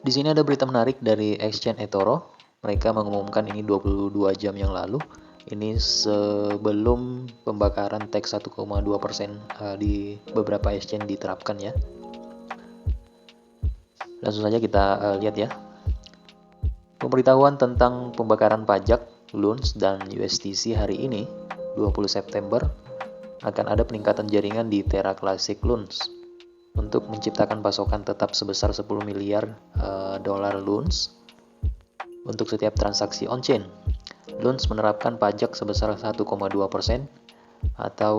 Di sini ada berita menarik dari Exchange eToro. Mereka mengumumkan ini 22 jam yang lalu. Ini sebelum pembakaran tax 1,2% di beberapa exchange diterapkan ya. Langsung saja kita lihat ya. Pemberitahuan tentang pembakaran pajak, LUNS dan USTC hari ini, 20 September, akan ada peningkatan jaringan di Terra Classic LUNS untuk menciptakan pasokan tetap sebesar 10 miliar dolar LUNS untuk setiap transaksi on-chain. LUNS menerapkan pajak sebesar 1,2% atau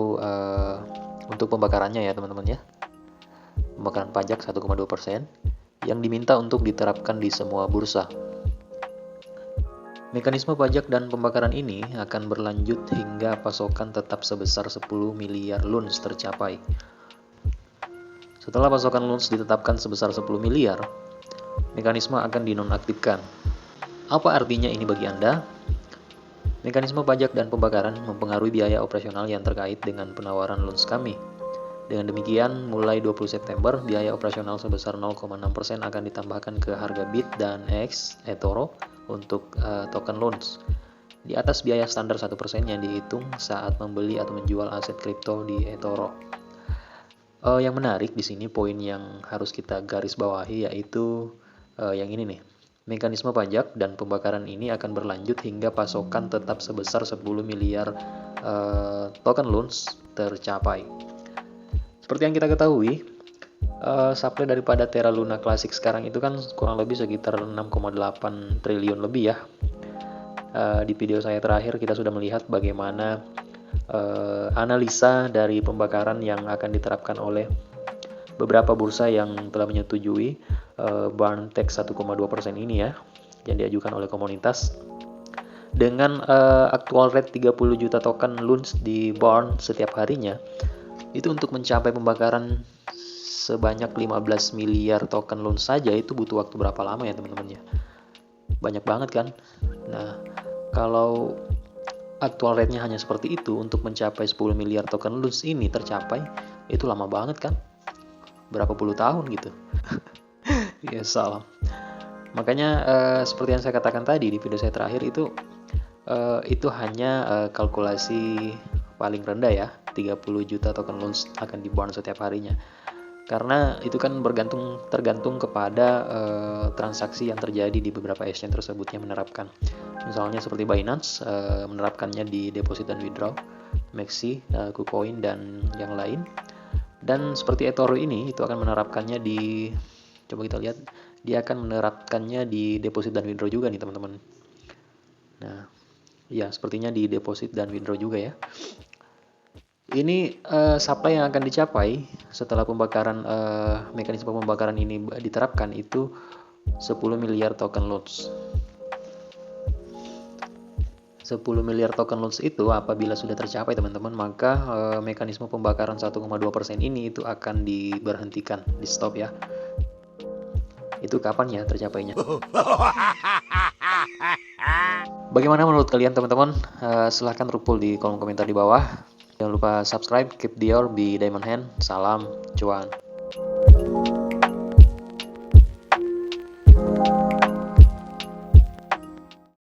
untuk pembakarannya ya teman-teman ya. Pembakaran pajak 1,2% yang diminta untuk diterapkan di semua bursa. Mekanisme pajak dan pembakaran ini akan berlanjut hingga pasokan tetap sebesar 10 miliar LUNS tercapai. Setelah pasokan LUNS ditetapkan sebesar 10 miliar, mekanisme akan dinonaktifkan. Apa artinya ini bagi Anda? Mekanisme pajak dan pembakaran mempengaruhi biaya operasional yang terkait dengan penawaran LUNS kami. Dengan demikian, mulai 20 September, biaya operasional sebesar 0,6% akan ditambahkan ke harga BIT dan X eToro untuk token LUNS. Di atas biaya standar 1% yang dihitung saat membeli atau menjual aset kripto di eToro. Yang menarik di sini poin yang harus kita garis bawahi yaitu yang ini nih. Mekanisme pajak dan pembakaran ini akan berlanjut hingga pasokan tetap sebesar 10 miliar token LUNS tercapai. Seperti yang kita ketahui, supply daripada Terra Luna Classic sekarang itu kan kurang lebih sekitar 6,8 triliun lebih ya. Di video saya terakhir kita sudah melihat bagaimana analisa dari pembakaran yang akan diterapkan oleh beberapa bursa yang telah menyetujui burn tax 1,2% ini ya, yang diajukan oleh komunitas. Dengan aktual rate 30 juta token LUNS di burn setiap harinya, itu untuk mencapai pembakaran sebanyak 15 miliar token LUNS saja itu butuh waktu berapa lama ya teman-teman ya? Banyak banget kan? Nah, kalau aktual rate-nya hanya seperti itu untuk mencapai 10 miliar token LUNS ini tercapai, itu lama banget kan? Berapa puluh tahun gitu. Ya salam. Makanya seperti yang saya katakan tadi di video saya terakhir itu hanya kalkulasi paling rendah ya, 30 juta token LUNS akan di-burn setiap harinya. Karena itu kan tergantung kepada transaksi yang terjadi di beberapa exchange tersebut yang menerapkan. Misalnya seperti Binance menerapkannya di deposit dan withdraw, Maxi, KuCoin dan yang lain. Dan seperti eToro ini itu akan menerapkannya di, coba kita lihat, dia akan menerapkannya di deposit dan withdraw juga nih teman-teman. Nah, ya sepertinya di deposit dan withdraw juga ya. Ini supply yang akan dicapai setelah pembakaran mekanisme pembakaran ini diterapkan itu 10 miliar token LUNS. 10 miliar token LUNS itu apabila sudah tercapai teman-teman, maka mekanisme pembakaran 1,2% ini itu akan diberhentikan, di stop ya. Itu kapan ya tercapainya? Bagaimana menurut kalian teman-teman? Silahkan rupul di kolom komentar di bawah. Jangan lupa subscribe, keep the orb di diamond hand. Salam cuan.